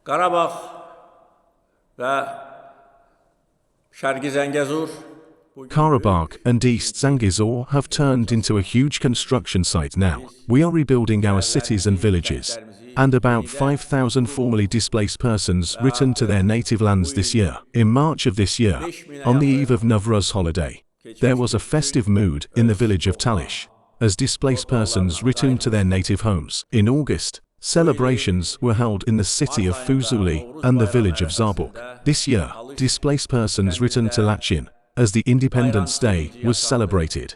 Karabakh ve Şərqi Zəngəzur Karabakh and East Zangezur have turned into a huge construction site now. We are rebuilding our cities and villages, and about 5,000 formerly displaced persons returned to their native lands this year. In March of this year, on the eve of Nowruz holiday, there was a festive mood in the village of Talish, as displaced persons returned to their native homes. In August, celebrations were held in the city of Fuzuli and the village of Zarbuk. This year, displaced persons returned to Lachin, as the Independence Day was celebrated.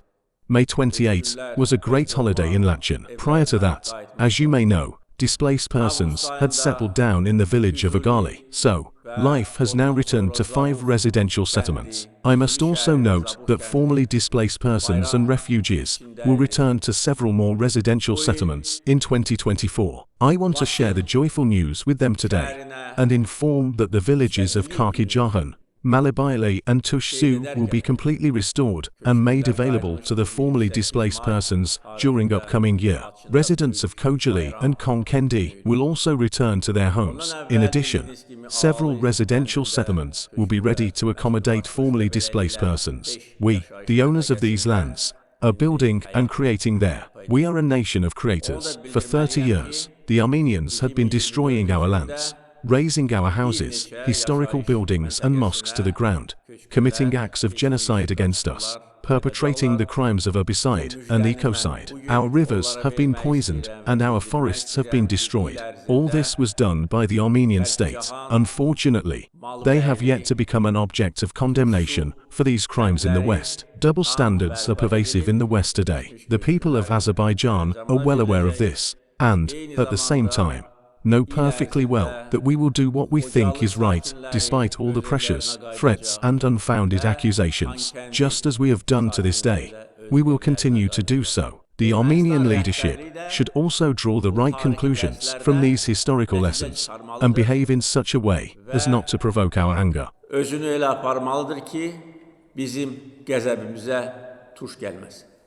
May 28 was a great holiday in Lachin. Prior to that, as you may know, displaced persons had settled down in the village of Agali. So, life has now returned to 5 residential settlements. I must also note that formerly displaced persons and refugees will return to several more residential settlements in 2024. I want to share the joyful news with them today and inform that the villages of Karkijahan, Malabayle and Tushsu will be completely restored and made available to the formerly displaced persons during upcoming year. Residents of Kojali and Konkendi will also return to their homes. In addition, several residential settlements will be ready to accommodate formerly displaced persons. We, the owners of these lands, are building and creating there. We are a nation of creators. For 30 years, the Armenians had been destroying our lands, razing our houses, historical buildings and mosques to the ground, committing acts of genocide against us, perpetrating the crimes of herbicide and ecocide. Our rivers have been poisoned and our forests have been destroyed. All this was done by the Armenian state. Unfortunately, they have yet to become an object of condemnation for these crimes in the West. Double standards are pervasive in the West today. The people of Azerbaijan are well aware of this, and, at the same time, know perfectly well that we will do what we think is right, despite all the pressures, threats and unfounded accusations. Just as we have done to this day, we will continue to do so. The Armenian leadership should also draw the right conclusions from these historical lessons and behave in such a way as not to provoke our anger. Özünü elə aparmalıdır ki, bizim qəzəbimizə tuş gəlməsin.